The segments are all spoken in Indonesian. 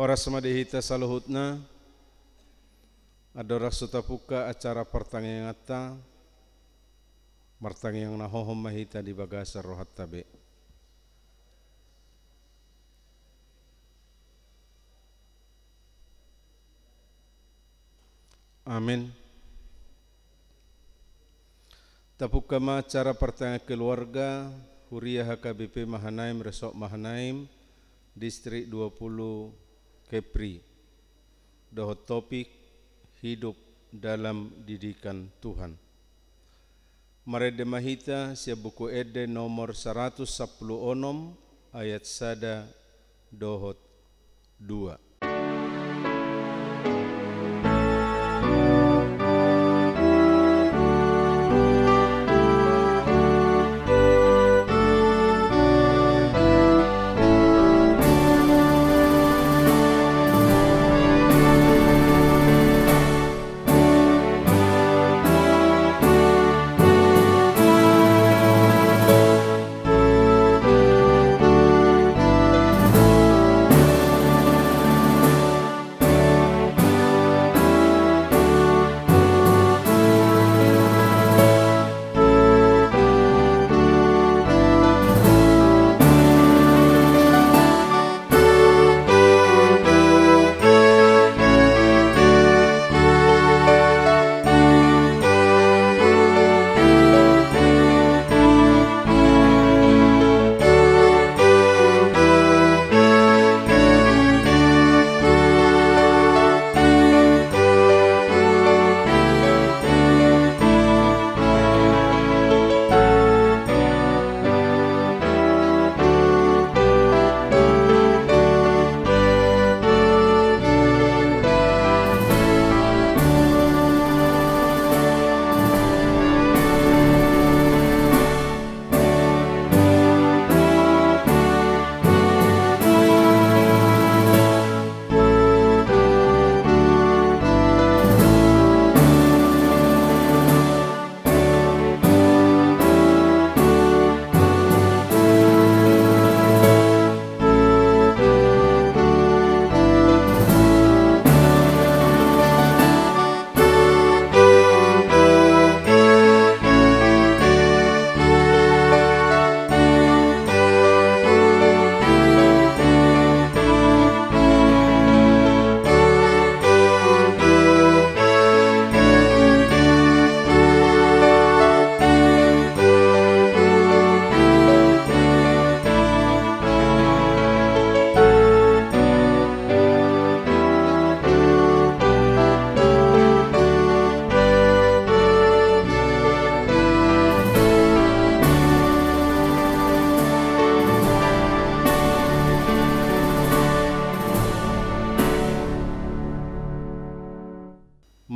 Horas madihita saluhutna adorak sutapuka acara pertangengata martangyang nahohom mahita di bagasa rohat tabe. Amin. Tapuka ma acara pertangeng keluarga Huriah HKBP Mahanaim Resort Mahanaim Distrik 20 Kepri. Dohot topik hidup dalam didikan Tuhan. Marede mahita sia buku ede nomor 110 ayat sada dohot 2.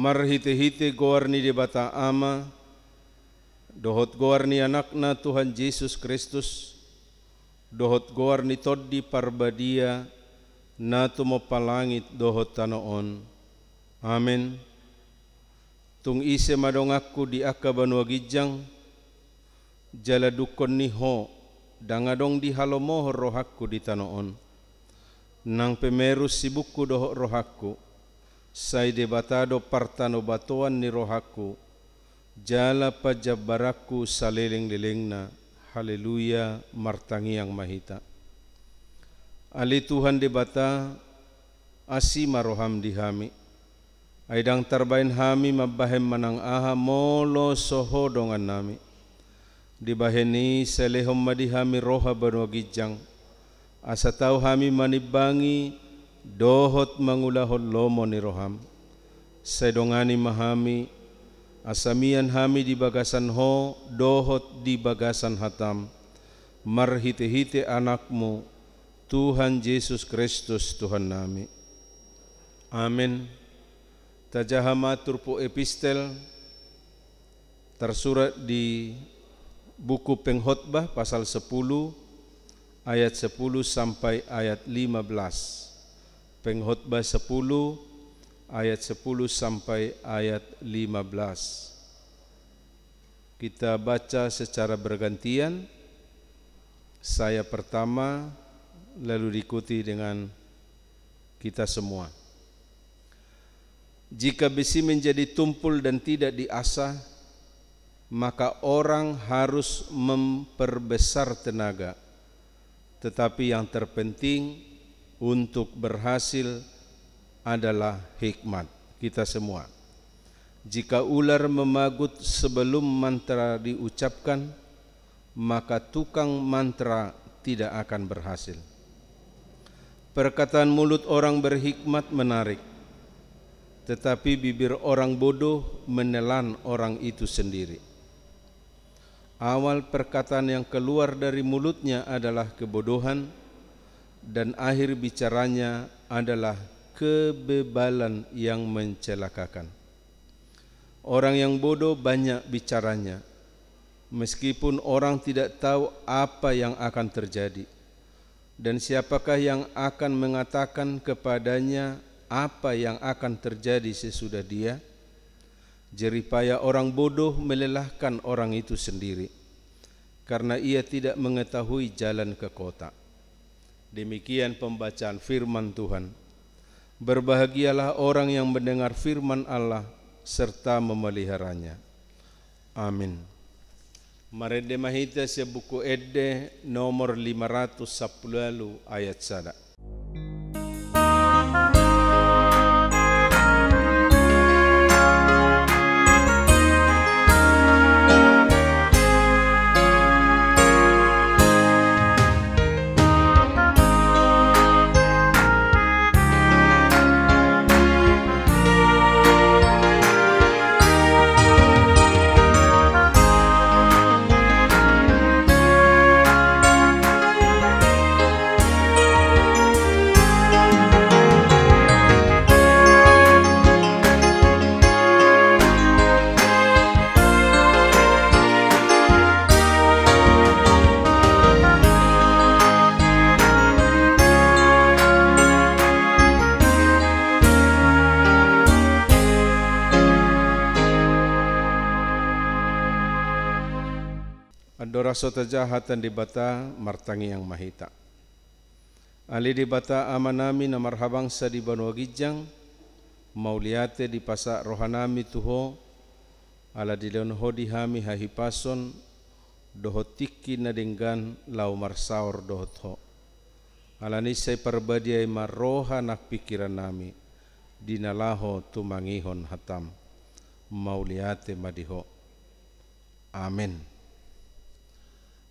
Marhite-hite goarni di bata ama, dohot goarni anakna Tuhan Yesus Kristus, dohot goarni toddi parbadia, nato mo palangit dohot tanoon. Amin. Tung ise madongakku di akabanua gijang, jala dukon niho, dangadong di halomoh rohakku di tanoon. Nang pemerus sibukku dohot rohakku, sai debatado partano batuan ni rohaku, jala pajabaraku saliling-lilingna, haleluya martangiang mahita. Ali Tuhan debata, asi maroham dihami, aidang tarbain hami mabahem manang aha molo soho dongan nami, dibaheni selehom madihami roha banua gijang, asa tau hami manibangi, dohot mangulahon lomo ni roham, sedongani mahami, asamian hami di bagasan ho, dohot di bagasan hatam, marhite-hite anakmu, Tuhan Yesus Kristus Tuhan nami. Amin. Tajahama turpu epistel tersurat di buku Pengkhotbah pasal 10 ayat 10 sampai ayat 15. Pengkhotbah 10 ayat 10 sampai ayat 15. Kita baca secara bergantian. Saya pertama, lalu diikuti dengan kita semua. Jika besi menjadi tumpul dan tidak diasah, maka orang harus memperbesar tenaga. Tetapi yang terpenting untuk berhasil adalah hikmat kita semua. Jika ular memagut sebelum mantra diucapkan, maka tukang mantra tidak akan berhasil. Perkataan mulut orang berhikmat menarik, tetapi bibir orang bodoh menelan orang itu sendiri. Awal perkataan yang keluar dari mulutnya adalah kebodohan, dan akhir bicaranya adalah kebebalan yang mencelakakan. Orang yang bodoh banyak bicaranya, meskipun orang tidak tahu apa yang akan terjadi. Dan siapakah yang akan mengatakan kepadanya apa yang akan terjadi sesudah dia? Jeripaya orang bodoh melelahkan orang itu sendiri, karena ia tidak mengetahui jalan ke kota. Demikian pembacaan firman Tuhan. Berbahagialah orang yang mendengar firman Allah serta memeliharanya. Amin. Marede mahita sa buku Ede nomor 510 ayat 1. Adora sota jahatan di bata martangi yang mahita. Ali di bata amanami na marhabang sa di banua gijang, mauliate di pasa rohanami tuho, ala di leonho di hami hahipason, dohotiki na denggan lau marsaur dohotho. Ala nisay perbadiay marroha nak pikiran nami, dinalaho tumangihon hatam, mauliate madiho. Amin.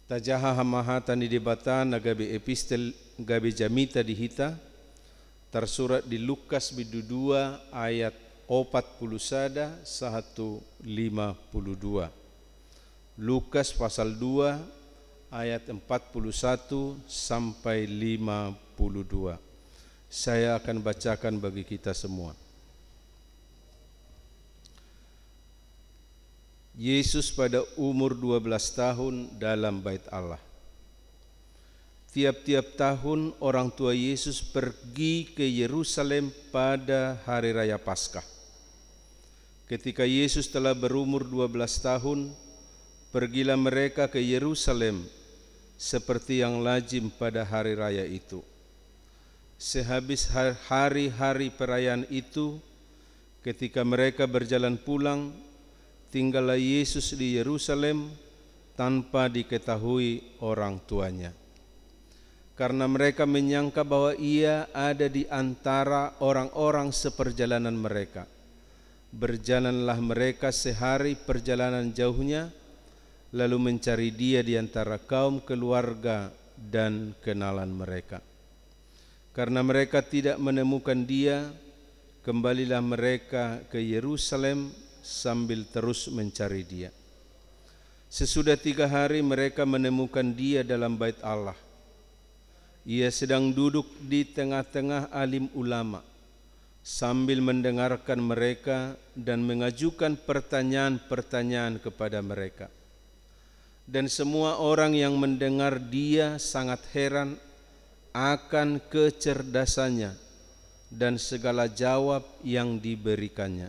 Tajaha hamahatan di debata nagabi epistel gabi jamita dihita tersurat di Lukas bidu 2 ayat 41 152. Lukas pasal 2 ayat 41 sampai 52. Saya akan bacakan bagi kita semua. Yesus pada umur 12 tahun dalam bait Allah. Tiap-tiap tahun orang tua Yesus pergi ke Yerusalem pada hari raya Paskah. Ketika Yesus telah berumur 12 tahun, pergilah mereka ke Yerusalem seperti yang lazim pada hari raya itu. Sehabis hari-hari perayaan itu, ketika mereka berjalan pulang, tinggallah Yesus di Yerusalem tanpa diketahui orang tuanya. Karena mereka menyangka bahwa ia ada di antara orang-orang seperjalanan mereka. Berjalanlah mereka sehari perjalanan jauhnya, lalu mencari dia di antara kaum keluarga dan kenalan mereka. Karena mereka tidak menemukan dia, kembalilah mereka ke Yerusalem sambil terus mencari dia. Sesudah 3 hari mereka menemukan dia dalam bait Allah. Ia sedang duduk di tengah-tengah alim ulama sambil mendengarkan mereka dan mengajukan pertanyaan-pertanyaan kepada mereka. Dan semua orang yang mendengar dia sangat heran akan kecerdasannya dan segala jawab yang diberikannya.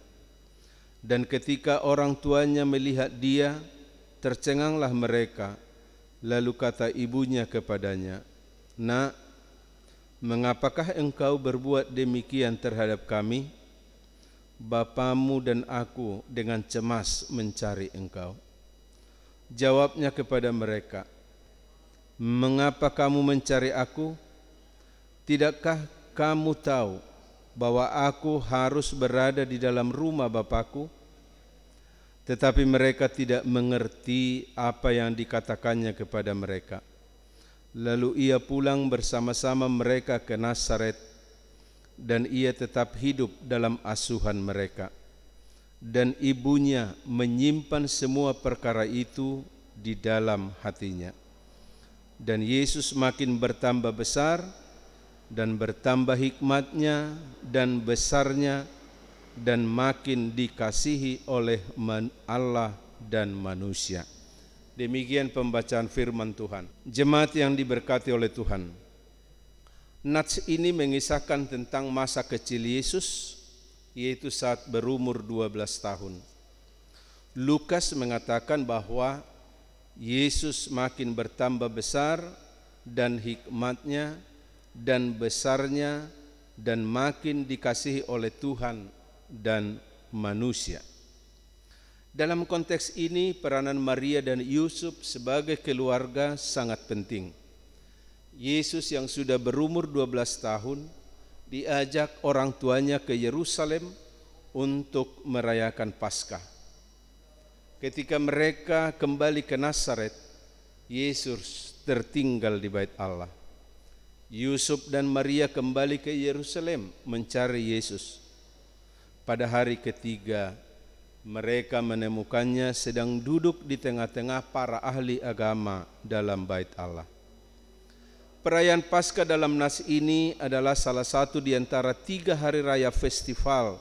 Dan ketika orang tuanya melihat dia, tercenganglah mereka. Lalu kata ibunya kepadanya, "Nak, Mengapakah engkau berbuat demikian terhadap kami? Bapamu dan aku dengan cemas mencari engkau. Jawabnya kepada mereka, mengapa kamu mencari aku? Tidakkah kamu tahu bahwa aku harus berada di dalam rumah Bapakku? Tetapi mereka tidak mengerti apa yang dikatakannya kepada mereka. Lalu ia pulang bersama-sama mereka ke Nazaret, dan ia tetap hidup dalam asuhan mereka. Dan ibunya menyimpan semua perkara itu di dalam hatinya. Dan Yesus makin bertambah besar dan bertambah hikmatnya dan besarnya, dan makin dikasihi oleh Allah dan manusia. Demikian pembacaan firman Tuhan. Jemaat yang diberkati oleh Tuhan, nats ini mengisahkan tentang masa kecil Yesus, yaitu saat berumur 12 tahun. Lukas mengatakan bahwa Yesus makin bertambah besar dan hikmatnya dan besarnya, dan makin dikasihi oleh Tuhan dan manusia. Dalam konteks ini, peranan Maria dan Yusuf sebagai keluarga sangat penting. Yesus yang sudah berumur 12 tahun diajak orang tuanya ke Yerusalem untuk merayakan Paskah. Ketika mereka kembali ke Nazaret, Yesus tertinggal di Bait Allah. Yusuf dan Maria kembali ke Yerusalem mencari Yesus. Pada hari ketiga, mereka menemukannya sedang duduk di tengah-tengah para ahli agama dalam Bait Allah. Perayaan Paskah dalam nas ini adalah salah satu di antara 3 hari raya festival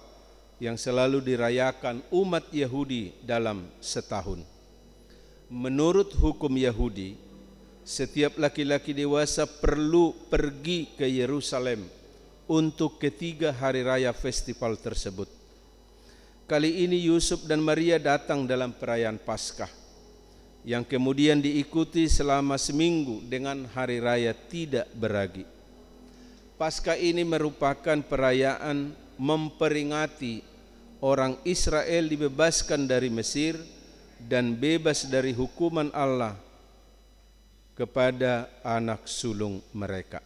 yang selalu dirayakan umat Yahudi dalam setahun. Menurut hukum Yahudi, setiap laki-laki dewasa perlu pergi ke Yerusalem untuk ketiga hari raya festival tersebut. Kali ini Yusuf dan Maria datang dalam perayaan Paskah, yang kemudian diikuti selama seminggu dengan hari raya tidak beragi. Paskah ini merupakan perayaan memperingati orang Israel dibebaskan dari Mesir dan bebas dari hukuman Allah kepada anak sulung mereka.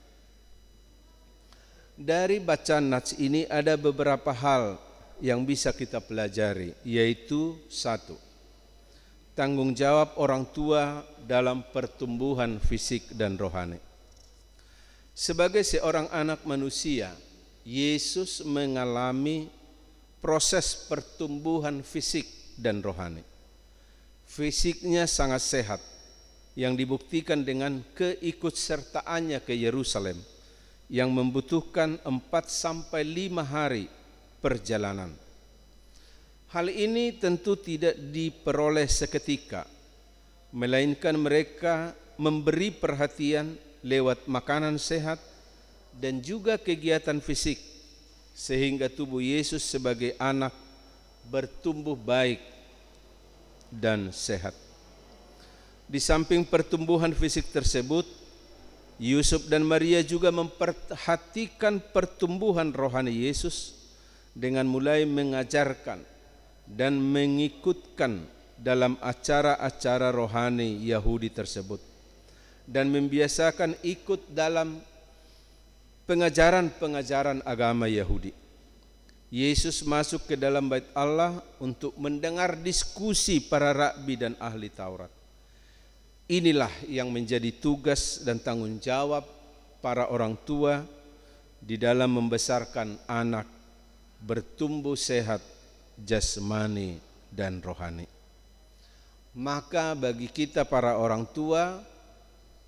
Dari bacaan nats ini ada beberapa hal yang bisa kita pelajari, yaitu 1. Tanggung jawab orang tua dalam pertumbuhan fisik dan rohani. Sebagai seorang anak manusia, Yesus mengalami proses pertumbuhan fisik dan rohani. Fisiknya sangat sehat, yang dibuktikan dengan keikutsertaannya ke Yerusalem, yang membutuhkan 4-5 hari perjalanan. Hal ini tentu tidak diperoleh seketika, melainkan mereka memberi perhatian lewat makanan sehat dan juga kegiatan fisik, sehingga tubuh Yesus sebagai anak bertumbuh baik dan sehat. Di samping pertumbuhan fisik tersebut, Yusuf dan Maria juga memperhatikan pertumbuhan rohani Yesus dengan mulai mengajarkan dan mengikutkan dalam acara-acara rohani Yahudi tersebut, dan membiasakan ikut dalam pengajaran-pengajaran agama Yahudi. Yesus masuk ke dalam Bait Allah untuk mendengar diskusi para rabi dan ahli Taurat. Inilah yang menjadi tugas dan tanggung jawab para orang tua di dalam membesarkan anak bertumbuh sehat jasmani dan rohani. Maka bagi kita para orang tua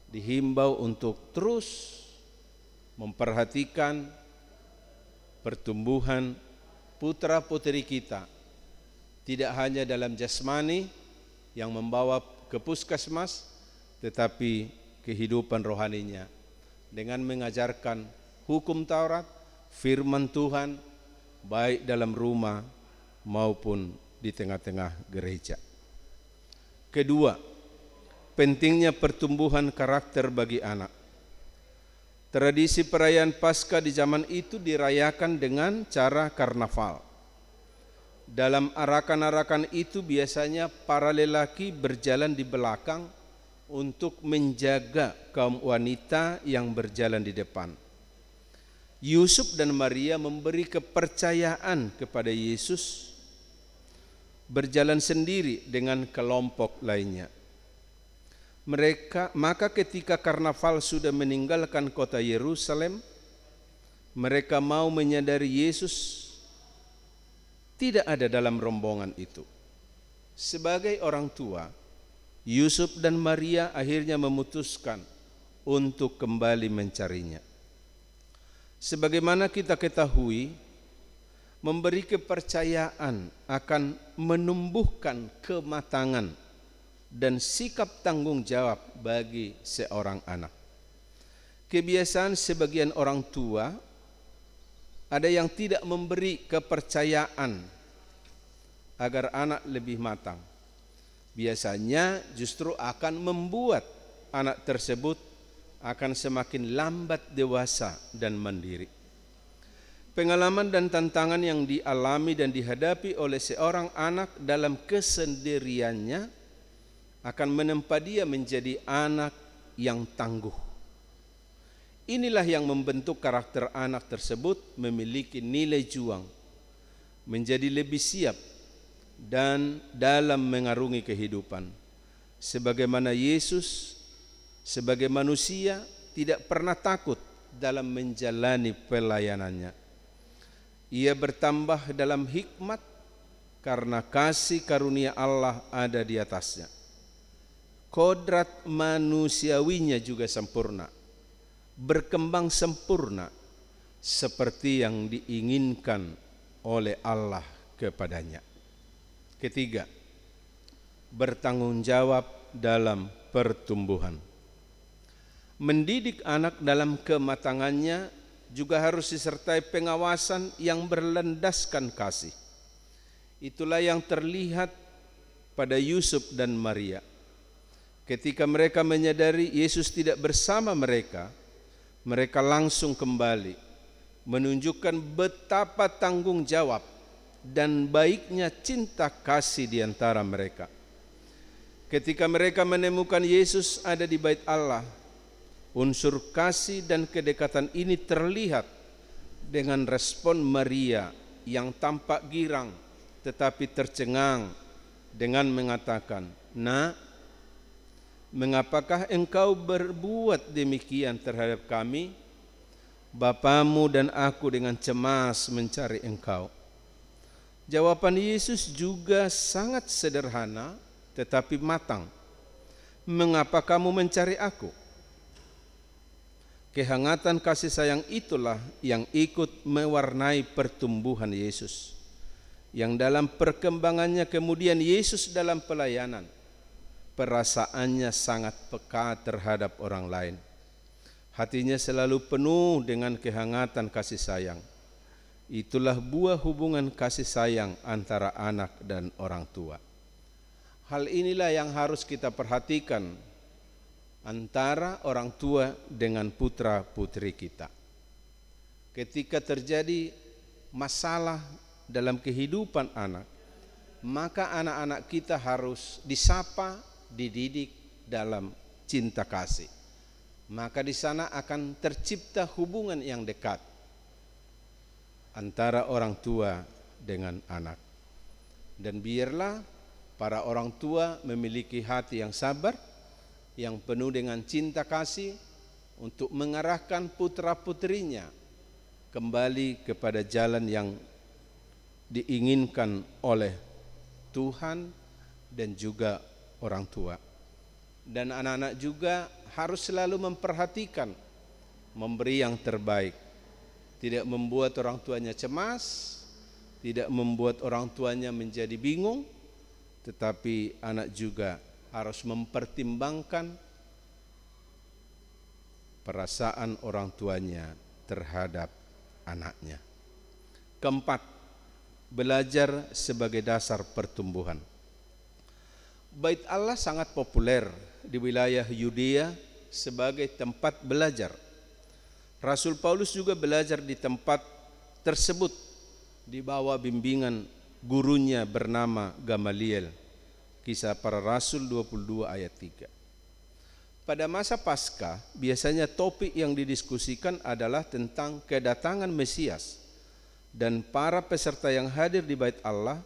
dihimbau untuk terus memperhatikan pertumbuhan putra-putri kita, tidak hanya dalam jasmani yang membawa ke puskesmas, tetapi kehidupan rohaninya dengan mengajarkan hukum Taurat, firman Tuhan, baik dalam rumah maupun di tengah-tengah gereja. Kedua, pentingnya pertumbuhan karakter bagi anak. Tradisi perayaan Paskah di zaman itu dirayakan dengan cara karnaval. Dalam arakan-arakan itu biasanya para lelaki berjalan di belakang untuk menjaga kaum wanita yang berjalan di depan. Yusuf dan Maria memberi kepercayaan kepada Yesus berjalan sendiri dengan kelompok lainnya. Maka ketika karnaval sudah meninggalkan kota Yerusalem, mereka mau menyadari Yesus tidak ada dalam rombongan itu. Sebagai orang tua, Yusuf dan Maria akhirnya memutuskan untuk kembali mencarinya. Sebagaimana kita ketahui, memberi kepercayaan akan menumbuhkan kematangan dan sikap tanggung jawab bagi seorang anak. Kebiasaan sebagian orang tua, ada yang tidak memberi kepercayaan agar anak lebih matang. Biasanya justru akan membuat anak tersebut akan semakin lambat dewasa dan mandiri. Pengalaman dan tantangan yang dialami dan dihadapi oleh seorang anak dalam kesendiriannya akan menempa dia menjadi anak yang tangguh. Inilah yang membentuk karakter anak tersebut memiliki nilai juang, menjadi lebih siap dan dalam mengarungi kehidupan. Sebagaimana Yesus sebagai manusia tidak pernah takut dalam menjalani pelayanannya. Ia bertambah dalam hikmat karena kasih karunia Allah ada di atasnya. Kodrat manusiawinya juga sempurna, berkembang sempurna seperti yang diinginkan oleh Allah kepadanya. Ketiga, bertanggung jawab dalam pertumbuhan. Mendidik anak dalam kematangannya juga harus disertai pengawasan yang berlandaskan kasih. Itulah yang terlihat pada Yusuf dan Maria. Ketika mereka menyadari Yesus tidak bersama mereka, mereka langsung kembali menunjukkan betapa tanggung jawab dan baiknya cinta kasih di antara mereka. Ketika mereka menemukan Yesus ada di bait Allah, unsur kasih dan kedekatan ini terlihat dengan respon Maria yang tampak girang tetapi tercengang dengan mengatakan, "Nak, mengapakah engkau berbuat demikian terhadap kami? Bapamu dan aku dengan cemas mencari engkau." Jawaban Yesus juga sangat sederhana tetapi matang. "Mengapa kamu mencari aku?" Kehangatan kasih sayang itulah yang ikut mewarnai pertumbuhan Yesus, yang dalam perkembangannya kemudian Yesus dalam pelayanan, perasaannya sangat peka terhadap orang lain. Hatinya selalu penuh dengan kehangatan kasih sayang. Itulah buah hubungan kasih sayang antara anak dan orang tua. Hal inilah yang harus kita perhatikan antara orang tua dengan putra-putri kita. Ketika terjadi masalah dalam kehidupan anak, maka anak-anak kita harus disapa, dididik dalam cinta kasih. Maka di sana akan tercipta hubungan yang dekat antara orang tua dengan anak. Dan biarlah para orang tua memiliki hati yang sabar, yang penuh dengan cinta kasih untuk mengarahkan putra-putrinya kembali kepada jalan yang diinginkan oleh Tuhan dan juga orang tua. Dan anak-anak juga harus selalu memperhatikan, memberi yang terbaik, tidak membuat orang tuanya cemas, tidak membuat orang tuanya menjadi bingung, tetapi anak juga harus mempertimbangkan perasaan orang tuanya terhadap anaknya. Keempat, belajar sebagai dasar pertumbuhan. Bait Allah sangat populer di wilayah Yudea sebagai tempat belajar. Rasul Paulus juga belajar di tempat tersebut di bawah bimbingan gurunya bernama Gamaliel. Kisah Para Rasul 22 ayat 3. Pada masa Paskah, biasanya topik yang didiskusikan adalah tentang kedatangan Mesias, dan para peserta yang hadir di Bait Allah,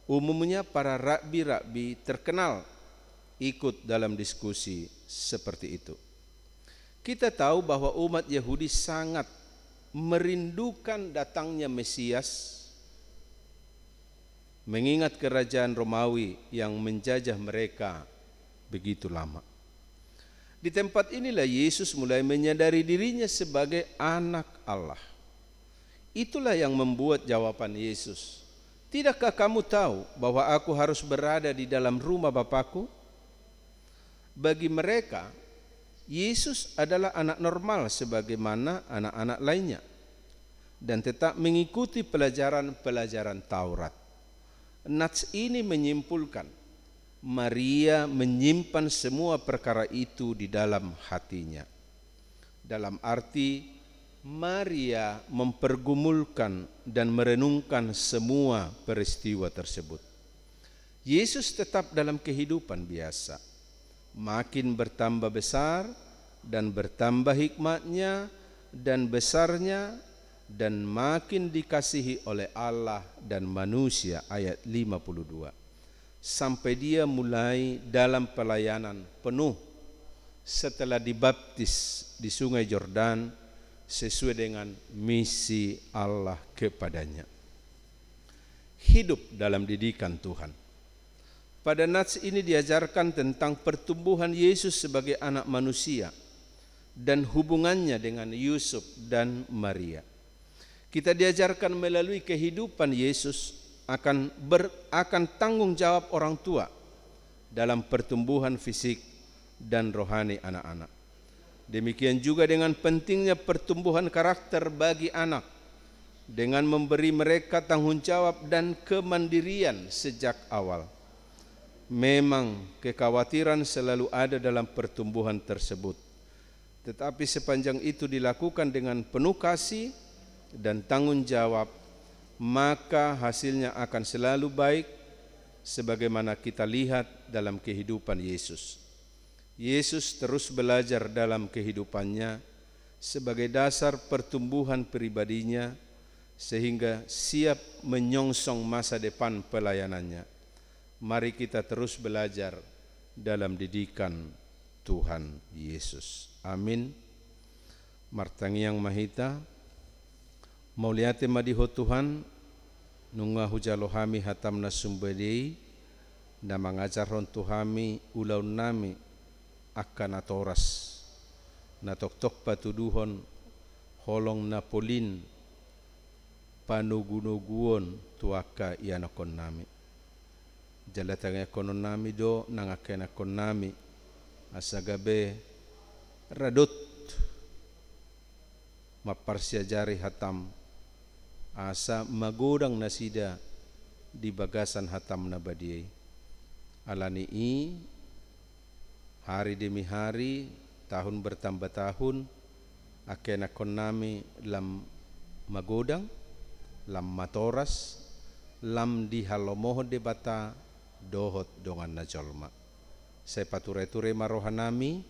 umumnya para rabi-rabi terkenal, ikut dalam diskusi seperti itu. Kita tahu bahwa umat Yahudi sangat merindukan datangnya Mesias, mengingat kerajaan Romawi yang menjajah mereka begitu lama. Di tempat inilah Yesus mulai menyadari dirinya sebagai anak Allah. Itulah yang membuat jawaban Yesus, "Tidakkah kamu tahu bahwa aku harus berada di dalam rumah Bapakku?" Bagi mereka, Yesus adalah anak normal sebagaimana anak-anak lainnya dan tetap mengikuti pelajaran-pelajaran Taurat. Nats ini menyimpulkan Maria menyimpan semua perkara itu di dalam hatinya. Dalam arti Maria mempergumulkan dan merenungkan semua peristiwa tersebut. Yesus tetap dalam kehidupan biasa, makin bertambah besar dan bertambah hikmatnya dan besarnya, dan makin dikasihi oleh Allah dan manusia, ayat 52. Sampai dia mulai dalam pelayanan penuh setelah dibaptis di Sungai Yordan sesuai dengan misi Allah kepadanya. Hidup dalam didikan Tuhan. Pada nats ini diajarkan tentang pertumbuhan Yesus sebagai anak manusia dan hubungannya dengan Yusuf dan Maria. Kita diajarkan melalui kehidupan Yesus akan tanggung jawab orang tua dalam pertumbuhan fisik dan rohani anak-anak. Demikian juga dengan pentingnya pertumbuhan karakter bagi anak dengan memberi mereka tanggung jawab dan kemandirian sejak awal. Memang kekhawatiran selalu ada dalam pertumbuhan tersebut, tetapi sepanjang itu dilakukan dengan penuh kasih dan tanggung jawab, maka hasilnya akan selalu baik sebagaimana kita lihat dalam kehidupan Yesus. Yesus terus belajar dalam kehidupannya sebagai dasar pertumbuhan pribadinya sehingga siap menyongsong masa depan pelayanannya. Mari kita terus belajar dalam didikan Tuhan Yesus. Amin. Martangiang mahita mauliate madiho Tuhan nunga hujalohami hatamna sumbedei na mangajaron tuhami ulaun nami akan atoras na toktok patuduhon holong na polin panugunuguon tuaka ianakon nami jalatang ekonon nami do nangaken akon nami asagabe radot maparsiajari hatam asa magudang nasida di bagasan hatam na badiay. Alani hari demi hari, tahun bertambah tahun, aken akon nami lam magudang, lam matoras, lam dihalomoh de bata dohot dongan najolma. Saya pature-ture marohan nami,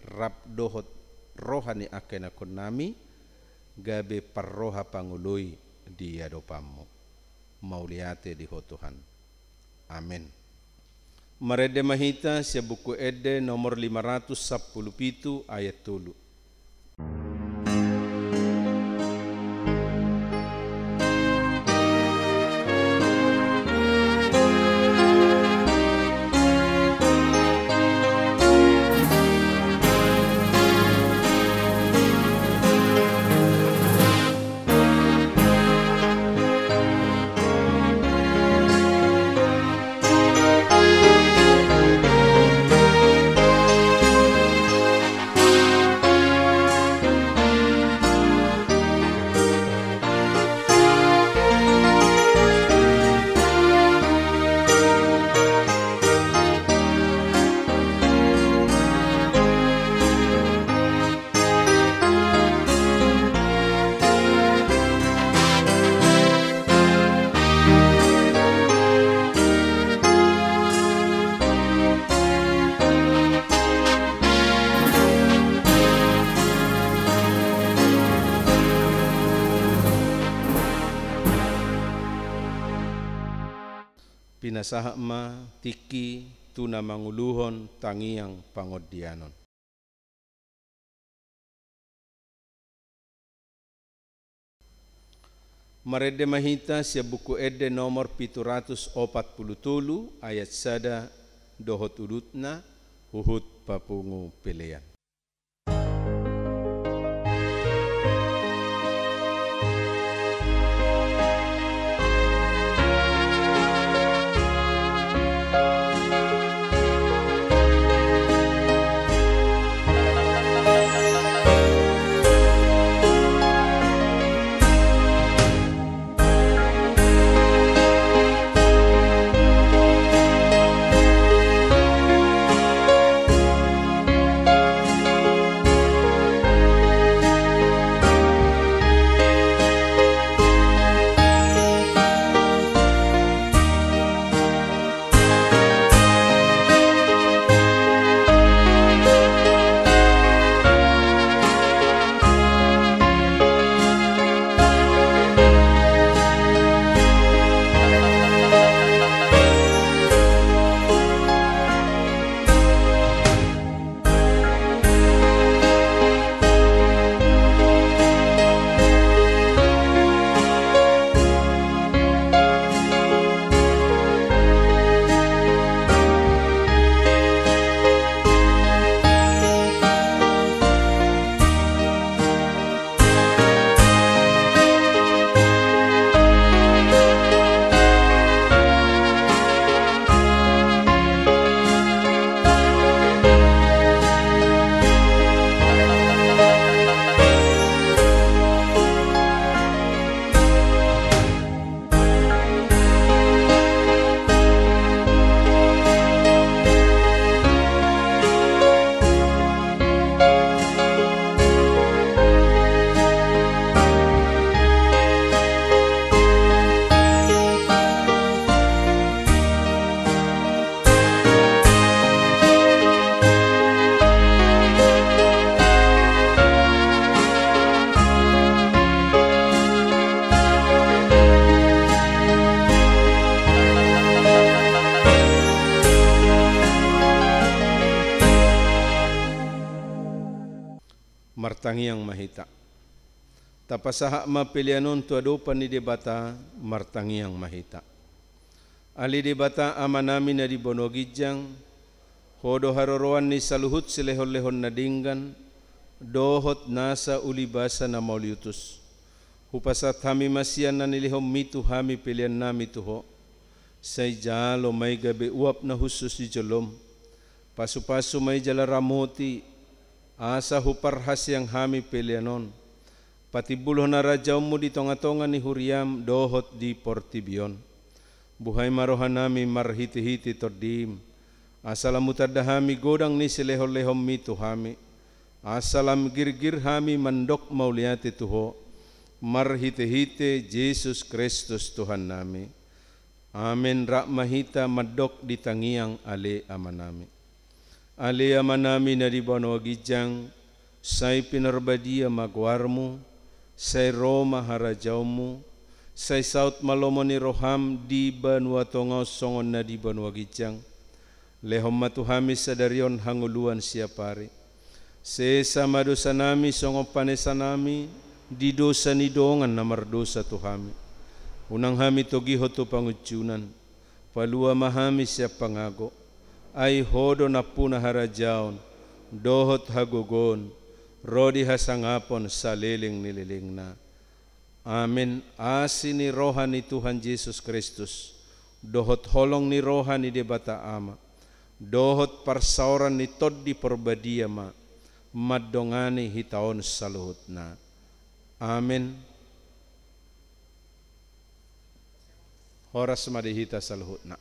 rap dohot rohani aken akon nami, gabe parroha pangului di adopamu. Mauliate di Tuhan. Amin. Marede mahita sia buku ede nomor 517 ayat 3. pinasahma tiki tuna manguluhon tangiang pangodianon. Marede mahita sia buku ede nomor 740 ayat sada dohot udutna huhut papungu pelean. Martangiang mahita. Tapasaha mapilianon tuadopan ni debata martangiang mahita. Ali debata amanami na di bonogijang, hodo haroroan ni saluhut silehon-lehon na dinggan, dohot nasa ulibasa na mauliutus. Hupasat hami masian na nilihom mitu hami pilian nami tuho, say jalo may gabi uap na husus di jolom, pasu-pasu may jala ramoti, asa huparhas yang hami pilianon, pati buluh na rajaw mo di tonga-tonga ni huriam dohot di portibion. Buhay marohan nami marhiti-hiti tordim, asalam mutadahami godang ni silehol-lehom mitu hami, asalam girgir hami mandok mauliati tuho, marhiti-hiti Yesus Kristus Tuhan nami. Amin. Rahmahita madok di tangiang ale amanami. Ali amanami na di banwagijang, say pinarbadia magwarmo, say Roma harajawmo, say saut malomo ni roham di banwatongaw songon na di banwagijang, lehom matuhami sa daryon hanguluan siya pare. Se sama dosa nami songo panesa nami, di dosa ni dongan na mardosa tuhami. Unang hami togiho to pangucunan, palua mahami siya pangago, ay hodo na puna harajaon, dohot hagugon, rodi hasangapon sa liling nililing na. Amin. Asi ni roha ni Tuhan Yesus Kristus, dohot holong ni roha ni debata ama, dohot parsauran ni tod di porbadia ma, madongani hitaon saluhut na. Amin. Horas madihita saluhut na.